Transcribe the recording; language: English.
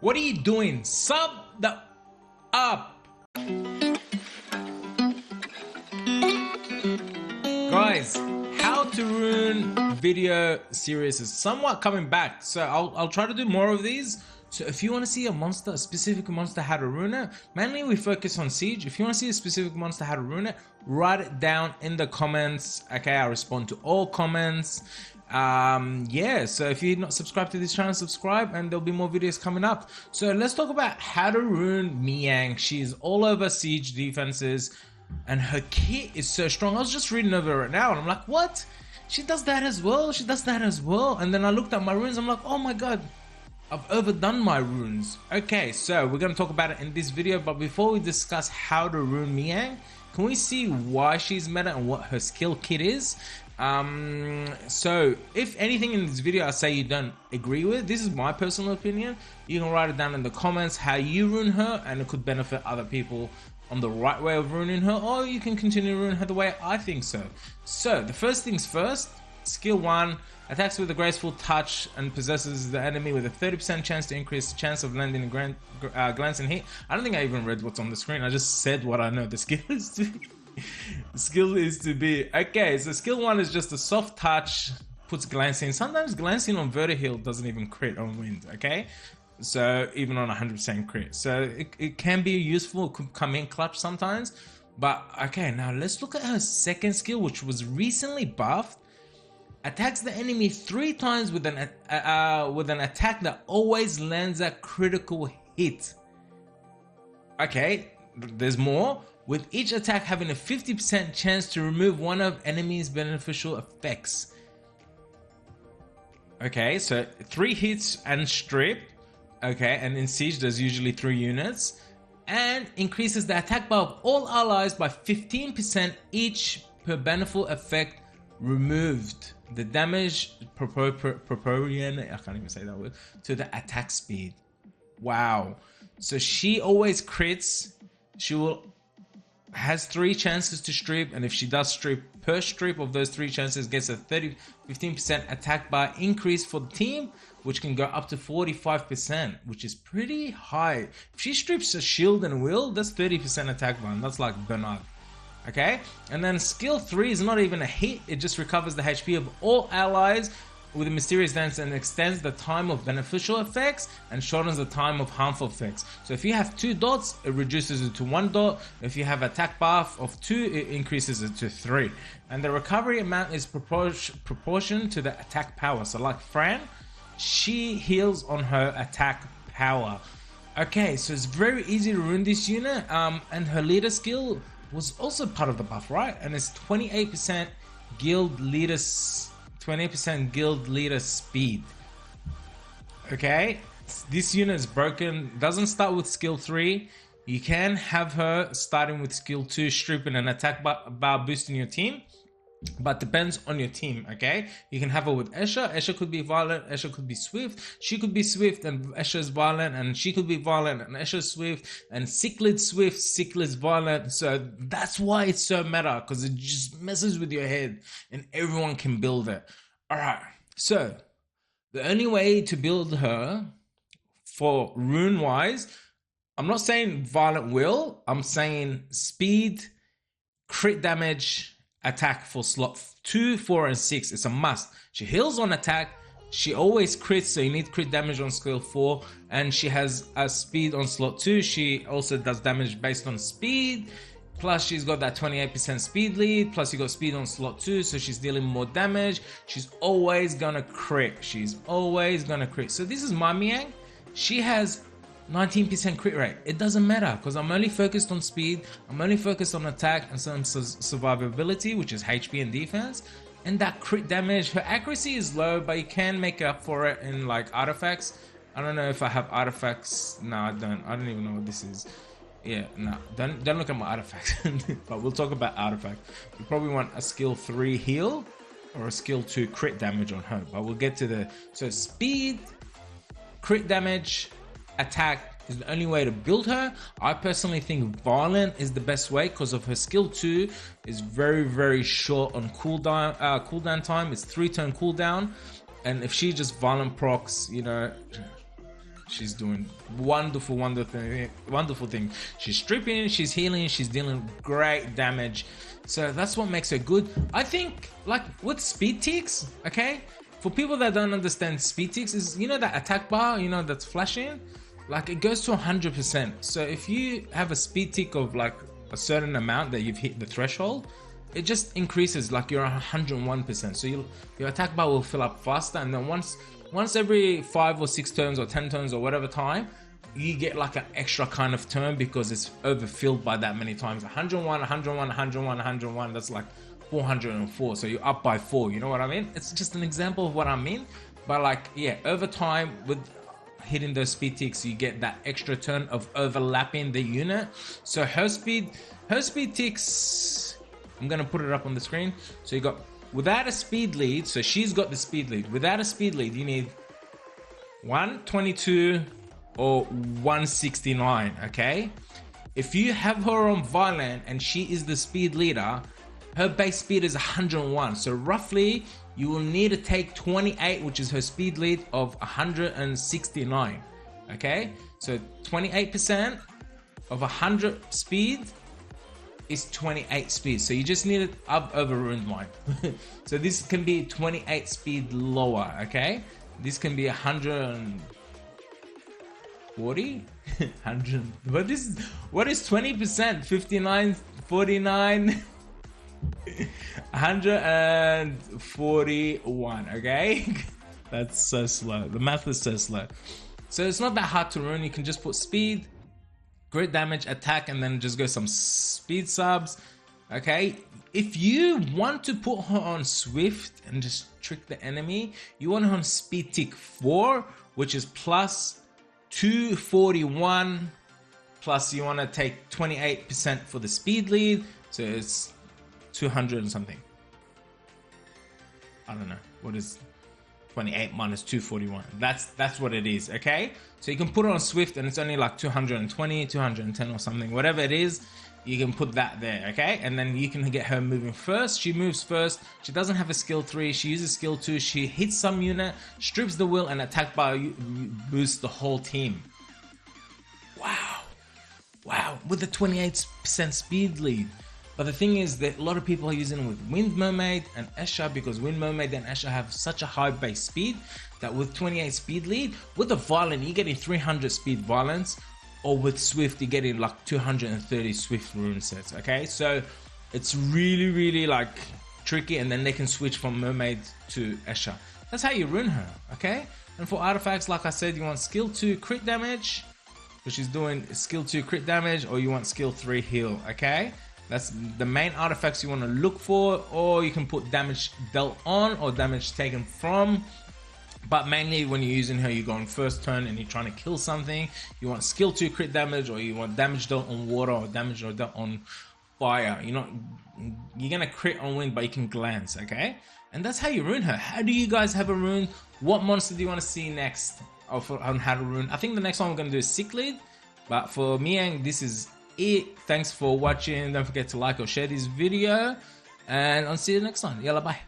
What are you doing? Sub the up. Guys, how to rune video series is somewhat coming back, so I'll try to do more of these. So if you want to see a monster, a specific monster, how to rune it, mainly we focus on siege. If you want to see a specific monster, how to rune it, write it down in the comments. Okay, I respond to all comments. Yeah, so if you're not subscribed to this channel, subscribe, and there'll be more videos coming up. So let's talk about how to rune Mihyang. She's all over siege defenses, and her kit is so strong. I was just reading over it now, and I'm like, what? She does that as well? She does that as well? And then I looked at my runes, I'm like, oh my god, I've overdone my runes. Okay, so we're going to talk about it in this video, but before we discuss how to rune Mihyang, can we see why she's meta and what her skill kit is? So if anything in this video I say you don't agree with, this is my personal opinion. You can write it down in the comments how you rune her, and it could benefit other people on the right way of ruining her, or you can continue to ruin her the way I think so. So the first things first, skill 1, attacks with a graceful touch and possesses the enemy with a 30% chance to increase the chance of landing a glancing hit. I don't think I even read what's on the screen, I just said what I know the skill is to be. The skill is to be. Okay, so skill 1 is just a soft touch, puts glancing. Sometimes glancing on vertiheal doesn't even crit on wind, okay? So even on 100% crit. So it can be useful, it could come in clutch sometimes. But okay, now let's look at her second skill, which was recently buffed. Attacks the enemy 3 times with an attack that always lands a critical hit. Okay, there's more. With each attack having a 50% chance to remove one of enemy's beneficial effects. Okay, so 3 hits and strip. Okay, and in siege there's usually 3 units. And increases the attack bar of all allies by 15% each per beneficial effect removed. The damage proportion, I can't even say that word, to the attack speed. Wow. So she always crits. She has 3 chances to strip, and if she does strip, per strip of those 3 chances gets a 15% attack bar increase for the team, which can go up to 45%, which is pretty high. If she strips a shield and will, that's 30% attack bar, and that's like Bernard. Okay, and then skill 3 is not even a hit, it just recovers the HP of all allies with a mysterious dance and extends the time of beneficial effects and shortens the time of harmful effects. So if you have 2 dots, it reduces it to 1 dot. If you have attack buff of 2, it increases it to 3. And the recovery amount is proportion to the attack power. So like Fran, she heals on her attack power. Okay, so it's very easy to rune this unit, and her leader skill was also part of the buff, right? And it's 28% guild leader 20% guild leader speed. Okay, this unit is broken, doesn't start with skill 3. You can have her starting with skill 2, stripping an attack bar boosting your team, but depends on your team. Okay, you can have her with Escher. Escher could be violent, Escher could be swift. She could be swift and Escher is violent, and she could be violent and Escher is swift, and Cichlid's swift, Cichlid's violent. So that's why it's so meta, because it just messes with your head and everyone can build it. Alright, so the only way to build her for rune wise, I'm not saying violent will, I'm saying speed, crit damage, attack for slot 2, 4 and 6. It's a must. She heals on attack, she always crits, so you need crit damage on skill 4, and she has a speed on slot 2. She also does damage based on speed, plus she's got that 28% speed lead, plus you got speed on slot 2, so she's dealing more damage. She's always gonna crit. She's always gonna crit. So this is my Mihyang. She has 19% crit rate. It doesn't matter, because I'm only focused on speed, I'm only focused on attack and some survivability, which is HP and defense, and that crit damage. Her accuracy is low, but you can make up for it in like artifacts. I don't know if I have artifacts. No, I don't even know what this is. Yeah, no, don't look at my artifacts. But we'll talk about artifacts. You probably want a skill 3 heal or a skill 2 crit damage on her, but we'll get to the... So speed, crit damage, attack is the only way to build her. I personally think violent is the best way, because of her skill 2 is very short on cooldown time. It's 3-turn cooldown, and if she just violent procs, you know, she's doing wonderful thing. She's stripping, she's healing, she's dealing great damage. So that's what makes her good. I think, like with speed ticks, okay, for people that don't understand speed ticks, is, you know, that attack bar, you know, that's flashing, like it goes to 100%. So if you have a speed tick of like a certain amount that you've hit the threshold, it just increases, like you're 101%. So your attack bar will fill up faster, and then once every 5 or 6 turns or 10 turns or whatever time, you get like an extra kind of turn because it's overfilled by that many times. 101, 101, 101, 101, that's like 404. So you're up by 4, you know what I mean? It's just an example of what I mean. But like, yeah, over time with hitting those speed ticks, you get that extra turn of overlapping the unit. So her speed ticks, I'm gonna put it up on the screen. So you got, without a speed lead, so she's got the speed lead. Without a speed lead, you need 122 or 169, okay? If you have her on violent and she is the speed leader, her base speed is 101. So roughly, you will need to take 28, which is her speed lead, of 169, okay? So 28% of 100 speed is 28 speed. So you just need it up over Rune's Mind. So this can be 28 speed lower, okay? This can be 140? 100. What is 20%? 59, 49, 141, okay? That's so slow. The math is so slow. So it's not that hard to run. You can just put speed, great damage, attack, and then just go some speed subs, okay? If you want to put her on Swift and just trick the enemy, you want her on speed tick 4, which is plus 241, plus you want to take 28% for the speed lead, so it's 200 and something. I don't know, what is 28 minus 241? That's what it is, okay? So you can put it on Swift and it's only like 220, 210 or something, whatever it is, you can put that there, okay? And then you can get her moving first. She moves first. She doesn't have a skill 3. She uses skill 2. She hits some unit, strips the will, and attack bar boosts the whole team. Wow, with a 28% speed lead. But the thing is that a lot of people are using it with Wind Mermaid and Escher, because Wind Mermaid and Escher have such a high base speed that with 28 speed lead, with the Violent, you're getting 300 speed Violence, or with Swift, you're getting like 230 Swift rune sets, okay? So it's really like tricky, and then they can switch from Mermaid to Escher. That's how you rune her, okay? And for artifacts, like I said, you want skill 2 crit damage, which is doing skill 2 crit damage, or you want skill 3 heal, okay? That's the main artifacts you want to look for, or you can put damage dealt on or damage taken from. But mainly when you're using her, you go on first turn and you're trying to kill something, you want skill 2 crit damage, or you want damage dealt on water, or damage dealt on fire. You're gonna crit on wind, but you can glance, okay? And that's how you rune her. How do you guys have a rune? What monster do you want to see next on how to rune? I think the next one we're gonna do is Sick Lead, but for Mihyang, this is it. Thanks for watching. Don't forget to like or share this video, and I'll see you next time. Yalla, bye.